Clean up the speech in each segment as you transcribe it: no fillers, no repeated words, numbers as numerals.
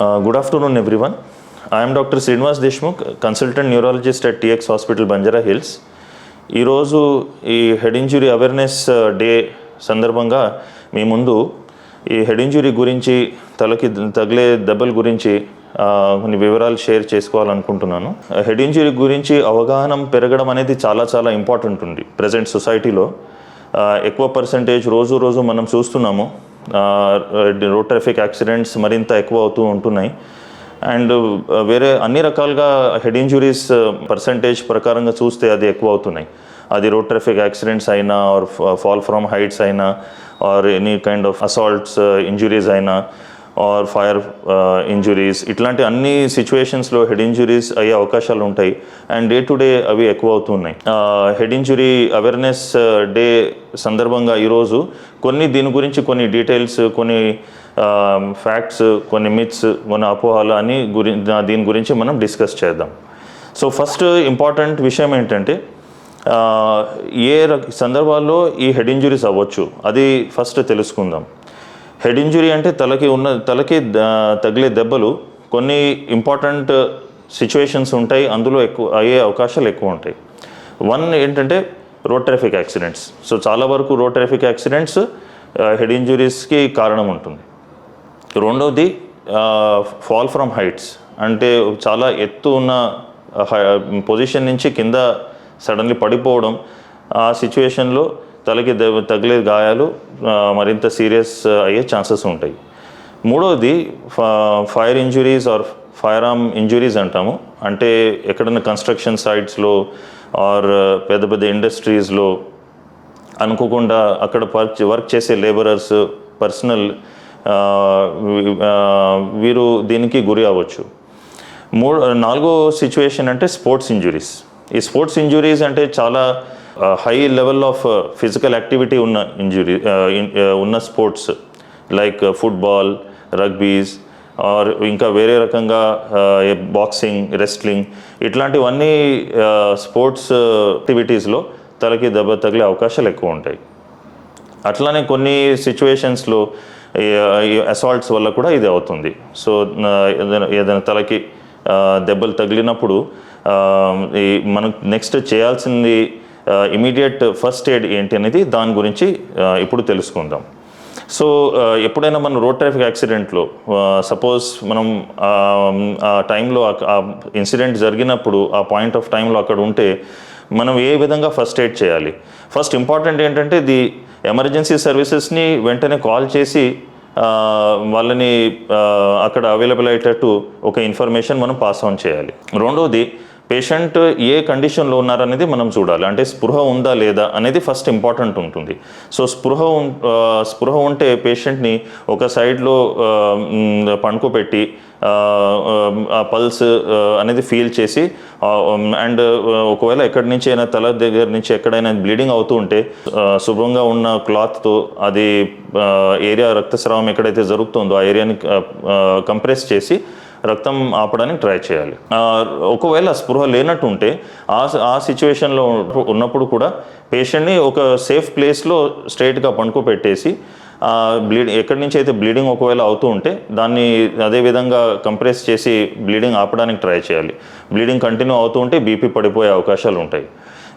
Good afternoon, everyone. I am Dr. Srinivas Deshmukh, consultant neurologist at TX Hospital, Banjara Hills. ఈరోజు ఈ head injury awareness day సందర్భంగా మీ ముందు ఈ head injury గురించి, తలకి తగిలే దెబ్బల గురించి కొన్ని వివరాలు షేర్ చేసుకోవాలనుకుంటున్నాను. హెడ్ ఇంజురీ గురించి అవగాహన పెరగడం అనేది చాలా చాలా ఇంపార్టెంట్ ఉంది ప్రజెంట్ సొసైటీలో. ఎక్కువ పర్సంటేజ్ రోజు మనం చూస్తున్నాము. రోడ్ ట్రాఫిక్ యాక్సిడెంట్స్ మరింత ఎక్కువ అవుతూ ఉంటున్నాయి. అండ్ వేరే అన్ని రకాలుగా హెడ్ ఇంజురీస్ పర్సంటేజ్ ప్రకారంగా చూస్తే అది ఎక్కువ అవుతున్నాయి. అది రోడ్ ట్రాఫిక్ యాక్సిడెంట్స్ అయినా, ఆర్ ఫాల్ ఫ్రమ్ హైట్స్ అయినా, or any kind of assaults injuries అయినా, ఆర్ ఫైర్ ఇంజురీస్, ఇట్లాంటి అన్ని సిచ్యువేషన్స్లో హెడ్ ఇంజురీస్ అయ్యే అవకాశాలు ఉంటాయి. అండ్ డే టు డే అవి ఎక్కువ అవుతున్నాయి. హెడ్ ఇంజురీ అవేర్నెస్ డే సందర్భంగా ఈరోజు దీని గురించి కొన్ని డీటెయిల్స్, కొన్ని ఫ్యాక్ట్స్, కొన్ని మిత్స్, కొన్ని అపోహలు అని దీని గురించి మనం డిస్కస్ చేద్దాం. సో ఫస్ట్ ఇంపార్టెంట్ విషయం ఏంటంటే, ఏ సందర్భాల్లో ఈ హెడ్ ఇంజురీస్ అవ్వచ్చు అది ఫస్ట్ తెలుసుకుందాం. హెడ్ ఇంజురీ అంటే తలకి తగిలే దెబ్బలు కొన్ని ఇంపార్టెంట్ సిచ్యువేషన్స్ ఉంటాయి, అందులో ఎక్కువ అయ్యే అవకాశాలు ఎక్కువ ఉంటాయి. వన్ ఏంటంటే రోడ్ ట్రాఫిక్ యాక్సిడెంట్స్. సో చాలా వరకు రోడ్ ట్రాఫిక్ యాక్సిడెంట్స్ హెడ్ ఇంజురీస్కి కారణం ఉంటుంది. రెండవది ఫాల్ ఫ్రమ్ హైట్స్, అంటే చాలా ఎత్తు ఉన్న పొజిషన్ నుంచి కింద సడన్లీ పడిపోవడం. ఆ సిచ్యువేషన్లో తలకి తగిలే గాయాలు మరింత సీరియస్ అయ్యే ఛాన్సెస్ ఉంటాయి. మూడవది fire injuries or fire arm injuries అంటాము. అంటే ఎక్కడైనా కన్స్ట్రక్షన్ సైట్స్లో ఆర్ పెద్ద ఇండస్ట్రీస్లో అనుకోకుండా అక్కడ వర్క్ చేసే లేబరర్స్, పర్సనల్ వీరు దీనికి గురి అవ్వచ్చు. నాలుగో సిచ్యువేషన్ అంటే స్పోర్ట్స్ ఇంజురీస్. ఈ స్పోర్ట్స్ ఇంజురీస్ అంటే చాలా high level of physical activity ఉన్న స్పోర్ట్స్ లైక్ ఫుట్బాల్, రగ్బీస్, ఆర్ ఇంకా వేరే రకంగా బాక్సింగ్, రెస్లింగ్, ఇట్లాంటివన్నీ స్పోర్ట్స్ యాక్టివిటీస్లో తలకి దెబ్బ తగిలే అవకాశాలు ఎక్కువ ఉంటాయి. అట్లానే కొన్ని సిచ్యువేషన్స్లో అసాల్ట్స్ వల్ల కూడా ఇది అవుతుంది. సో ఏదైనా తలకి దెబ్బలు తగిలినప్పుడు మనకు నెక్స్ట్ చేయాల్సింది ఇమీడియట్ ఫస్ట్ ఎయిడ్ ఏంటి అనేది దాని గురించి ఇప్పుడు తెలుసుకుందాం. సో ఎప్పుడైనా మనం రోడ్ ట్రాఫిక్ యాక్సిడెంట్లో సపోజ్ మనం ఆ టైంలో ఆ ఇన్సిడెంట్ జరిగినప్పుడు ఆ పాయింట్ ఆఫ్ టైంలో అక్కడ ఉంటే మనం ఏ విధంగా ఫస్ట్ ఎయిడ్ చేయాలి? ఫస్ట్ ఇంపార్టెంట్ ఏంటంటే ఎమర్జెన్సీ సర్వీసెస్ని వెంటనే కాల్ చేసి వాళ్ళని అక్కడ అవైలబుల్ అయ్యేటట్టు ఒక ఇన్ఫర్మేషన్ మనం పాస్ ఆన్ చేయాలి. రెండవది, పేషెంట్ ఏ కండిషన్లో ఉన్నారనేది మనం చూడాలి. అంటే స్పృహ ఉందా లేదా అనేది ఫస్ట్ ఇంపార్టెంట్ ఉంటుంది. సో స్పృహ ఉంటే పేషెంట్ని ఒక సైడ్లో పడుకోబెట్టి ఆ పల్స్ అనేది ఫీల్ చేసి, అండ్ ఒకవేళ ఎక్కడి నుంచి అయినా తల దగ్గర నుంచి ఎక్కడైనా బ్లీడింగ్ అవుతూ ఉంటే శుభ్రంగా ఉన్న క్లాత్తో అది ఏరియా రక్తస్రావం ఎక్కడైతే జరుగుతుందో ఆ ఏరియాని కంప్రెస్ చేసి రక్తం ఆపడానికి ట్రై చేయాలి. ఒకవేళ స్పృహ లేనట్టు ఉంటే ఆ సిచ్యువేషన్లో ఉన్నప్పుడు కూడా పేషెంట్ని ఒక సేఫ్ ప్లేస్లో స్ట్రైట్గా పడుకోబెట్టేసి ఎక్కడి నుంచి అయితే బ్లీడింగ్ ఒకవేళ అవుతూ ఉంటే దాన్ని అదేవిధంగా కంప్రెస్ చేసి బ్లీడింగ్ ఆపడానికి ట్రై చేయాలి. బ్లీడింగ్ కంటిన్యూ అవుతూ ఉంటే బీపీ పడిపోయే అవకాశాలు ఉంటాయి.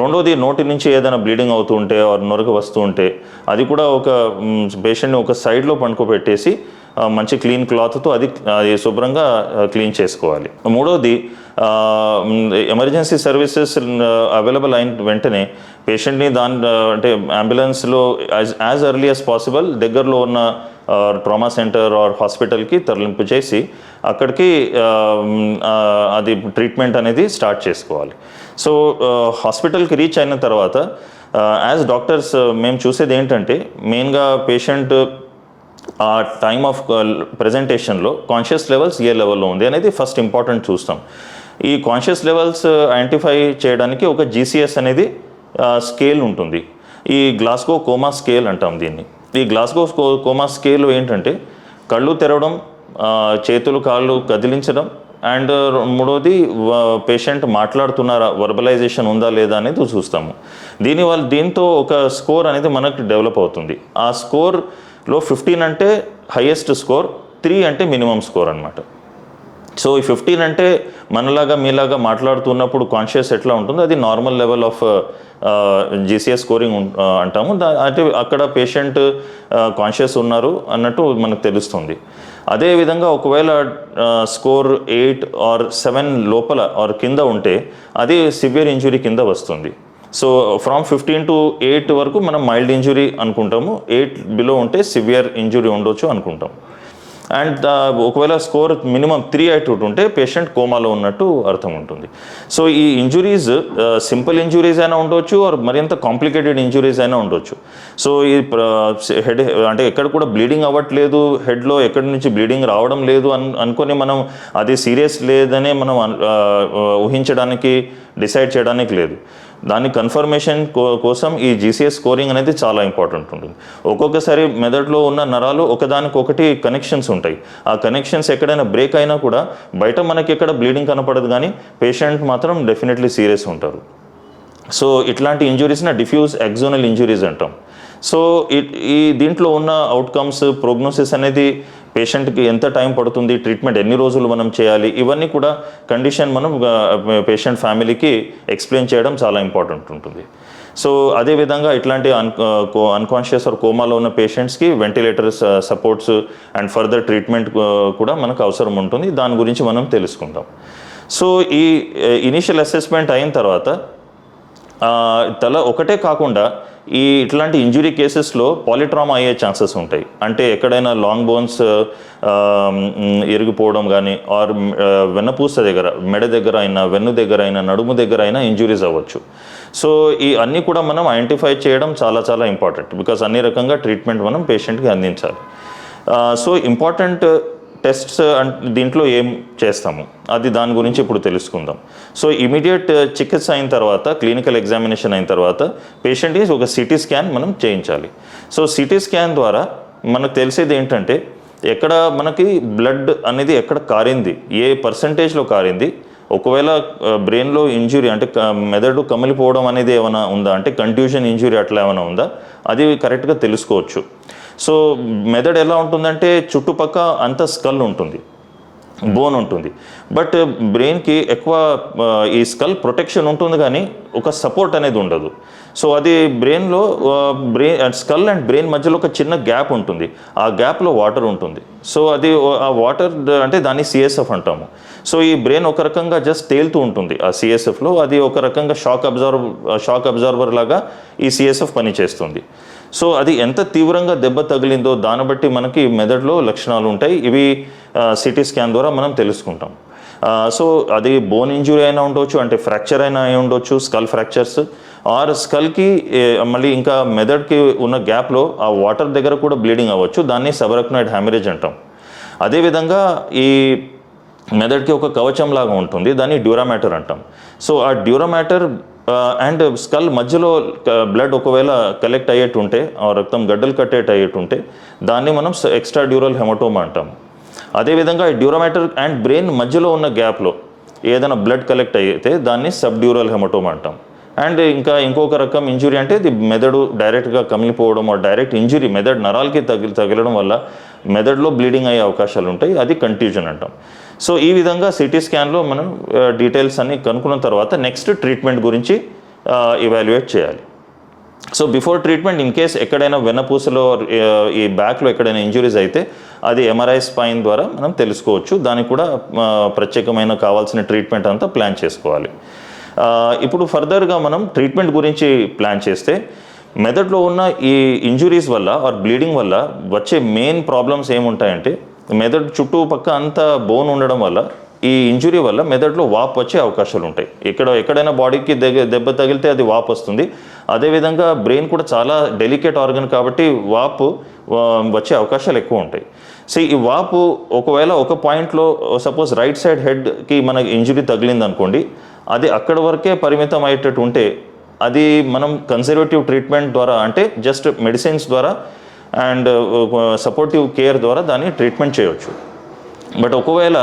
రెండోది, నోటి నుంచి ఏదైనా బ్లీడింగ్ అవుతూ ఉంటే నొరగ వస్తూ ఉంటే అది కూడా ఒక పేషెంట్ని ఒక సైడ్లో పడుకోబెట్టేసి మంచి క్లీన్ క్లాత్తో అది శుభ్రంగా క్లీన్ చేసుకోవాలి. మూడోది, ఎమర్జెన్సీ సర్వీసెస్ అవైలబుల్ అయిన వెంటనే పేషెంట్ని అంటే అంబులెన్స్లో యాజ్ ఎర్లీ యాజ్ పాసిబుల్ దగ్గరలో ఉన్న ట్రామా సెంటర్ ఆర్ హాస్పిటల్కి తరలింపు చేసి అక్కడికి అది ట్రీట్మెంట్ అనేది స్టార్ట్ చేసుకోవాలి. సో హాస్పిటల్కి రీచ్ అయిన తర్వాత యాజ్ డాక్టర్స్ మేము చూసేది ఏంటంటే, మెయిన్గా పేషెంట్ ఆ టైమ్ ఆఫ్ ప్రజెంటేషన్లో కాన్షియస్ లెవెల్స్ ఏ లెవెల్లో ఉంది అనేది ఫస్ట్ ఇంపార్టెంట్ చూస్తాం. ఈ కాన్షియస్ లెవెల్స్ ఐడెంటిఫై చేయడానికి ఒక జీసీఎస్ అనేది స్కేల్ ఉంటుంది. ఈ గ్లాస్గో కోమా స్కేల్ అంటాం దీన్ని. ఈ గ్లాస్గో కోమా స్కేల్ ఏంటంటే కళ్ళు తెరవడం, చేతులు కాళ్ళు కదిలించడం, అండ్ మూడోది పేషెంట్ మాట్లాడుతున్నారా, వర్బలైజేషన్ ఉందా లేదా అనేది చూస్తాము. దీంతో ఒక స్కోర్ అనేది మనకు డెవలప్ అవుతుంది. ఆ స్కోర్లో 15 అంటే హైయెస్ట్ స్కోర్, 3 అంటే మినిమం స్కోర్ అనమాట. సో ఈ 15 అంటే మనలాగా మీలాగా మాట్లాడుతున్నప్పుడు కాన్షియస్ ఎట్లా ఉంటుందో అది normal level of GCS scoring అంటాము. అంటే అక్కడ పేషెంట్ కాన్షియస్ ఉన్నారు అన్నట్టు మనకు తెలుస్తుంది. అదేవిధంగా ఒకవేళ స్కోర్ 8 or 7 లోపల ఆర్ కింద ఉంటే అది సివియర్ ఇంజురీ కింద వస్తుంది. సో ఫ్రమ్ 15 to 8 వరకు మనం మైల్డ్ ఇంజురీ అనుకుంటాము, 8 బిలో ఉంటే సివియర్ ఇంజురీ ఉండొచ్చు అనుకుంటాం. అండ్ ఒకవేళ స్కోర్ మినిమం 3 అటు ఉంటే పేషెంట్ కోమాలో ఉన్నట్టు అర్థం ఉంటుంది. సో ఈ ఇంజురీస్ సింపుల్ ఇంజురీస్ అయినా ఉండొచ్చు ఆర్ మరింత కాంప్లికేటెడ్ ఇంజురీస్ అయినా ఉండొచ్చు. సో ఈ హెడ్ అంటే ఎక్కడ కూడా బ్లీడింగ్ అవ్వట్లేదు, హెడ్లో ఎక్కడి నుంచి బ్లీడింగ్ రావడం లేదు అనుకొని మనం అది సీరియస్ లేదనే మనం ఊహించడానికి డిసైడ్ చేయడానికి లేదు. దాని కన్ఫర్మేషన్ కోసం ఈ జీసీఎస్ స్కోరింగ్ అనేది చాలా ఇంపార్టెంట్ ఉంటుంది. ఒక్కొక్కసారి మెదడులో ఉన్న నరాలు ఒకదానికొకటి కనెక్షన్స్ ఉంటాయి. ఆ కనెక్షన్స్ ఎక్కడైనా బ్రేక్ అయినా కూడా బయట మనకి ఎక్కడ బ్లీడింగ్ కనపడదు, కానీ పేషెంట్ మాత్రం డెఫినెట్లీ సీరియస్ ఉంటారు. సో ఇట్లాంటి ఇంజురీస్ని డిఫ్యూజ్ ఎక్సోనల్ ఇంజురీస్ అంటాం. సో ఈ దీంట్లో ఉన్న అవుట్కమ్స్, ప్రోగ్నోసిస్ అనేది పేషెంట్కి ఎంత టైం పడుతుంది, ట్రీట్మెంట్ ఎన్ని రోజులు మనం చేయాలి, ఇవన్నీ కూడా కండిషన్ మనం పేషెంట్ ఫ్యామిలీకి ఎక్స్ప్లెయిన్ చేయడం చాలా ఇంపార్టెంట్ ఉంటుంది. సో అదేవిధంగా ఇట్లాంటి అన్కాన్షియస్ ఆర్ కోమాలో ఉన్న పేషెంట్స్కి ventilator supports and further treatment కూడా మనకు అవసరం ఉంటుంది. దాని గురించి మనం తెలుసుకుందాం. సో ఈ ఇనీషియల్ అసెస్మెంట్ అయిన తర్వాత తల ఒకటే కాకుండా ఇట్లాంటి ఇంజురీ కేసెస్లో పాలిట్రామా అయ్యే ఛాన్సెస్ ఉంటాయి. అంటే ఎక్కడైనా లాంగ్ బోన్స్ ఇరిగిపోవడం కానీ ఆర్ వెన్నపూస దగ్గర, మెడ దగ్గర అయినా, వెన్ను దగ్గర అయినా, నడుము దగ్గర అయినా ఇంజురీస్ అవ్వచ్చు. సో ఈ అన్నీ కూడా మనం ఐడెంటిఫై చేయడం చాలా చాలా ఇంపార్టెంట్, బికాస్ అన్ని రకంగా ట్రీట్మెంట్ మనం పేషెంట్కి అందించాలి. సో ఇంపార్టెంట్ టెస్ట్స్ దీంట్లో ఏం చేస్తాము అది దాని గురించి ఇప్పుడు తెలుసుకుందాం. సో ఇమీడియట్ చికిత్స అయిన తర్వాత, క్లినికల్ ఎగ్జామినేషన్ అయిన తర్వాత పేషెంట్కి ఒక సిటీ స్కాన్ మనం చేయించాలి. సో సిటీ స్కాన్ ద్వారా మనకు తెలిసేది ఏంటంటే ఎక్కడ మనకి బ్లడ్ అనేది ఎక్కడ కారింది, ఏ పర్సంటేజ్లో కారింది, ఒకవేళ బ్రెయిన్లో ఇంజురీ అంటే మెదడు కమిలిపోవడం అనేది ఏమైనా ఉందా, అంటే కంట్యూషన్ ఇంజురీ అట్లా ఏమైనా ఉందా, అది కరెక్ట్గా తెలుసుకోవచ్చు. సో మెదడు ఎలా ఉంటుందంటే చుట్టుపక్క అంత స్కల్ ఉంటుంది, బోన్ ఉంటుంది, బట్ బ్రెయిన్కి ఎక్కువ ఈ స్కల్ ప్రొటెక్షన్ ఉంటుంది కానీ ఒక సపోర్ట్ అనేది ఉండదు. సో అది బ్రెయిన్లో స్కల్ అండ్ బ్రెయిన్ మధ్యలో ఒక చిన్న గ్యాప్ ఉంటుంది, ఆ గ్యాప్లో వాటర్ ఉంటుంది. సో అది ఆ వాటర్ అంటే దాన్ని సిఎస్ఎఫ్ అంటాము. సో ఈ బ్రెయిన్ ఒక రకంగా జస్ట్ తేలుతూ ఉంటుంది ఆ సిఎస్ఎఫ్లో, అది ఒక రకంగా షాక్ అబ్జార్బర్ లాగా ఈ సిఎస్ఎఫ్ పనిచేస్తుంది. సో అది ఎంత తీవ్రంగా దెబ్బ తగిలిందో దాన్ని బట్టి మనకి మెదడులో లక్షణాలు ఉంటాయి. ఇవి సిటీ స్కాన్ ద్వారా మనం తెలుసుకుంటాం. సో అది బోన్ ఇంజురీ అయినా ఉండవచ్చు, అంటే ఫ్రాక్చర్ అయినా అయి ఉండొచ్చు, స్కల్ ఫ్రాక్చర్స్ ఆర్ స్కల్కి మళ్ళీ ఇంకా మెదడుకి ఉన్న గ్యాప్లో ఆ వాటర్ దగ్గర కూడా బ్లీడింగ్ అవ్వచ్చు, దాన్ని సబరక్నాయిడ్ హ్యామరేజ్ అంటాం. అదేవిధంగా ఈ మెదడుకి ఒక కవచం లాగా ఉంటుంది, దాన్ని డ్యూరామాటర్ అంటాం. సో ఆ డ్యూరామాటర్ అండ్ స్కల్ మధ్యలో బ్లడ్ ఒకవేళ కలెక్ట్ అయ్యేటుంటే, రక్తం గడ్డలు కట్టేట్ అయ్యేటుంటే దాన్ని మనం ఎక్స్ట్రా డ్యూరల్ హెమటోమా అంటాం. అదేవిధంగా ఈ డ్యూరామాటర్ అండ్ బ్రెయిన్ మధ్యలో ఉన్న గ్యాప్లో ఏదైనా బ్లడ్ కలెక్ట్ అయితే దాన్ని సబ్ డ్యూరల్ హెమటోమా అంటాం. అండ్ ఇంకొక రకం ఇంజురీ అంటే ఇది మెదడు డైరెక్ట్గా కమిలిపోవడం, డైరెక్ట్ ఇంజురీ మెదడు నరాలకి తగలడం వల్ల మెదడులో బ్లీడింగ్ అయ్యే అవకాశాలు ఉంటాయి, అది కంట్యూజన్ అంటాం. సో ఈ విధంగా సిటీ స్కాన్లో మనం డీటెయిల్స్ అన్ని కనుక్కున్న తర్వాత నెక్స్ట్ ట్రీట్మెంట్ గురించి ఇవాల్యుయేట్ చేయాలి. So before treatment in case ఎక్కడైనా వెన్నపూసలో ఈ బ్యాక్లో ఎక్కడైనా ఇంజురీస్ అయితే అది ఎంఆర్ఐ స్పైన్ ద్వారా మనం తెలుసుకోవచ్చు. దానికి కూడా ప్రత్యేకమైన కావాల్సిన ట్రీట్మెంట్ అంతా ప్లాన్ చేసుకోవాలి. ఇప్పుడు ఫర్దర్గా మనం ట్రీట్మెంట్ గురించి ప్లాన్ చేస్తే మెదడులో ఉన్న ఈ ఇంజురీస్ వల్ల ఆర్ బ్లీడింగ్ వల్ల వచ్చే మెయిన్ ప్రాబ్లమ్స్ ఏముంటాయంటే మెదడు చుట్టుపక్క అంతా బోన్ ఉండడం వల్ల ఈ ఇంజురీ వల్ల మెదడులో వాపు వచ్చే అవకాశాలు ఉంటాయి. ఎక్కడైనా బాడీకి దెబ్బ తగిలితే అది వాపు వస్తుంది. అదేవిధంగా బ్రెయిన్ కూడా చాలా డెలికేట్ ఆర్గన్ కాబట్టి వాపు వచ్చే అవకాశాలు ఎక్కువ ఉంటాయి. సో ఈ వాపు ఒకవేళ ఒక పాయింట్లో సపోజ్ రైట్ సైడ్ హెడ్కి మనకి ఇంజురీ తగిలింది అనుకోండి, అది అక్కడ వరకే పరిమితం అయ్యేటట్టు ఉంటే అది మనం కన్సర్వేటివ్ ట్రీట్మెంట్ ద్వారా, అంటే జస్ట్ మెడిసిన్స్ ద్వారా అండ్ సపోర్టివ్ కేర్ ద్వారా దాన్ని ట్రీట్మెంట్ చేయవచ్చు. బట్ ఒకవేళ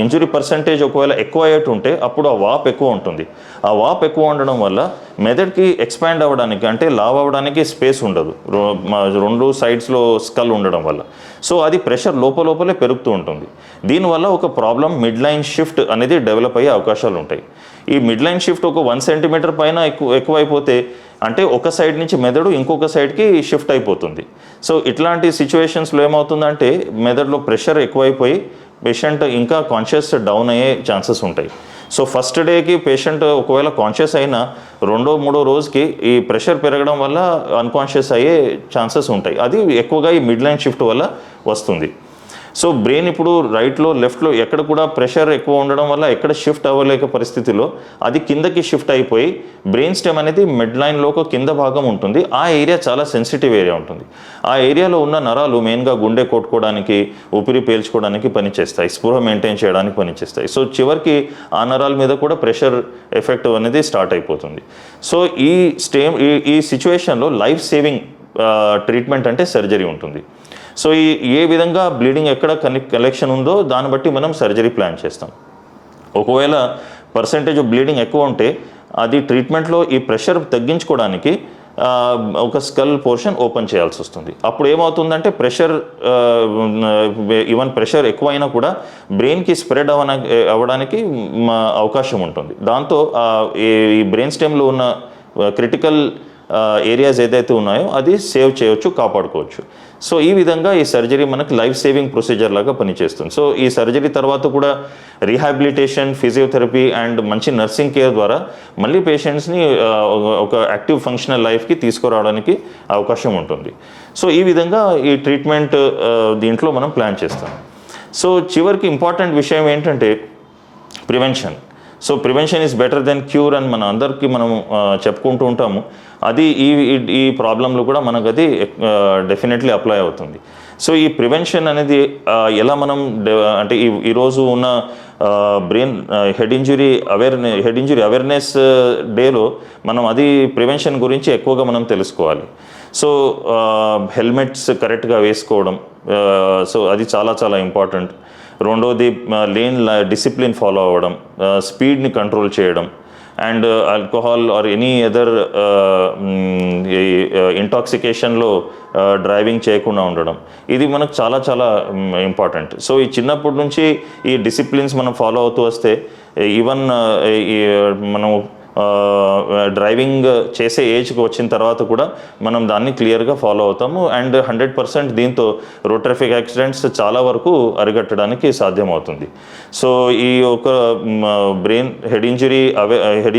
ఇంజురీ పర్సంటేజ్ ఒకవేళ ఎక్కువ అయ్యేటుంటే అప్పుడు ఆ వాప్ ఎక్కువ ఉంటుంది. ఆ వాప్ ఎక్కువ ఉండడం వల్ల మెదడుకి ఎక్స్పాండ్ అవ్వడానికి అంటే లావ్ అవ్వడానికి స్పేస్ ఉండదు రెండు సైడ్స్లో స్కల్ ఉండడం వల్ల. సో అది ప్రెషర్ లోపలే పెరుగుతూ ఉంటుంది. దీనివల్ల ఒక ప్రాబ్లం మిడ్ లైన్ షిఫ్ట్ అనేది డెవలప్ అయ్యే అవకాశాలు ఉంటాయి. ఈ మిడ్ లైన్ షిఫ్ట్ ఒక 1 సెంటీమీటర్ పైన ఎక్కువైపోతే అంటే ఒక సైడ్ నుంచి మెదడు ఇంకొక సైడ్కి షిఫ్ట్ అయిపోతుంది. సో ఇట్లాంటి సిచ్యువేషన్స్లో ఏమవుతుందంటే మెదడులో ప్రెషర్ ఎక్కువైపోయి పేషెంట్ ఇంకా కాన్షియస్ డౌన్ అయ్యే ఛాన్సెస్ ఉంటాయి. సో ఫస్ట్ డేకి పేషెంట్ ఒకవేళ కాన్షియస్ అయినా 2-3 రోజుకి ఈ ప్రెషర్ పెరగడం వల్ల అన్కాన్షియస్ అయ్యే ఛాన్సెస్ ఉంటాయి. అది ఎక్కువగా ఈ మిడ్ లైన్ షిఫ్ట్ వల్ల వస్తుంది. సో బ్రెయిన్ ఇప్పుడు రైట్లో లెఫ్ట్లో ఎక్కడ కూడా ప్రెషర్ ఎక్కువ ఉండడం వల్ల ఎక్కడ షిఫ్ట్ అవ్వలేక పరిస్థితిలో అది కిందకి షిఫ్ట్ అయిపోయి బ్రెయిన్ స్టెమ్ అనేది మిడ్ లైన్లోకి కింద భాగం ఉంటుంది. ఆ ఏరియా చాలా సెన్సిటివ్ ఏరియా ఉంటుంది. ఆ ఏరియాలో ఉన్న నరాలు మెయిన్గా గుండె కొట్టుకోవడానికి, ఊపిరి పీల్చుకోవడానికి పనిచేస్తాయి, స్పృహ మెయింటైన్ చేయడానికి పనిచేస్తాయి. సో చివరికి ఆ నరాల మీద కూడా ప్రెషర్ ఎఫెక్ట్ అనేది స్టార్ట్ అయిపోతుంది. సో ఈ సిచ్యువేషన్లో లైఫ్ సేవింగ్ ట్రీట్మెంట్ అంటే సర్జరీ ఉంటుంది. సో ఏ విధంగా బ్లీడింగ్ ఎక్కడ కలెక్షన్ ఉందో దాన్ని బట్టి మనం సర్జరీ ప్లాన్ చేస్తాం. ఒకవేళ పర్సంటేజ్ ఆఫ్ బ్లీడింగ్ ఎక్కువ ఉంటే అది ట్రీట్మెంట్లో ఈ ప్రెషర్ తగ్గించుకోవడానికి ఒక స్కల్ పోర్షన్ ఓపెన్ చేయాల్సి వస్తుంది. అప్పుడు ఏమవుతుందంటే ఈవెన్ ప్రెషర్ ఎక్కువైనా కూడా బ్రెయిన్కి స్ప్రెడ్ అవ్వడానికి అవకాశం ఉంటుంది. దాంతో ఈ బ్రెయిన్ స్టెమ్లో ఉన్న క్రిటికల్ ఏరియాస్ ఏదైతే ఉన్నాయో అది సేవ్ చేయవచ్చు, కాపాడుకోవచ్చు. సో ఈ విధంగా ఈ సర్జరీ మనకి లైఫ్ సేవింగ్ ప్రొసీజర్ లాగా పనిచేస్తుంది. సో ఈ సర్జరీ తర్వాత కూడా రీహాబిలిటేషన్, ఫిజియోథెరపీ అండ్ మంచి నర్సింగ్ కేర్ ద్వారా మళ్ళీ పేషెంట్స్ని ఒక యాక్టివ్ ఫంక్షనల్ లైఫ్కి తీసుకురావడానికి అవకాశం ఉంటుంది. సో ఈ విధంగా ఈ ట్రీట్మెంట్ దీంట్లో మనం ప్లాన్ చేస్తాం. సో చివరికి ఇంపార్టెంట్ విషయం ఏంటంటే prevention. So prevention is better than cure అని మన అందరికీ మనం చెప్పుకుంటూ ఉంటాము. అది ఈ ప్రాబ్లంలో కూడా మనకు అది డెఫినెట్లీ అప్లై అవుతుంది. సో ఈ ప్రివెన్షన్ అనేది ఎలా మనం అంటే ఈరోజు ఉన్న బ్రెయిన్ హెడ్ ఇంజురీ అవేర్నెస్ డేలో మనం అది ప్రివెన్షన్ గురించి ఎక్కువగా మనం తెలుసుకోవాలి. సో హెల్మెట్స్ కరెక్ట్గా వేసుకోవడం, సో అది చాలా చాలా ఇంపార్టెంట్. రెండోది లేన్ డిసిప్లిన్ ఫాలో అవ్వడం, స్పీడ్ని కంట్రోల్ చేయడం, and alcohol or any other ఇంటాక్సికేషన్లో డ్రైవింగ్ చేయకుండా ఉండడం, ఇది మనకు చాలా చాలా ఇంపార్టెంట్. సో ఈ చిన్నప్పటి నుంచి ఈ డిసిప్లిన్స్ మనం ఫాలో అవుతూ వస్తే ఈవెన్ మనం డ్రైవింగ్ చేసే ఏజ్కి వచ్చిన తర్వాత కూడా మనం దాన్ని క్లియర్గా ఫాలో అవుతాము. అండ్ 100% దీంతో రోడ్ ట్రాఫిక్ యాక్సిడెంట్స్ చాలా వరకు అరికట్టడానికి సాధ్యమవుతుంది. సో ఈ ఒక బ్రెయిన్ హెడ్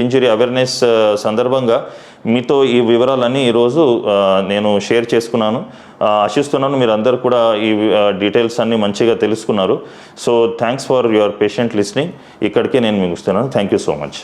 ఇంజురీ అవేర్నెస్ సందర్భంగా మీతో ఈ వివరాలన్నీ ఈరోజు నేను షేర్ చేసుకున్నాను. ఆశిస్తున్నాను మీరు అందరు కూడా ఈ డీటెయిల్స్ అన్నీ మంచిగా తెలుసుకున్నారు. So thanks for your patient listening. ఇక్కడికే నేను ముగిస్తున్నాను. Thank you so much.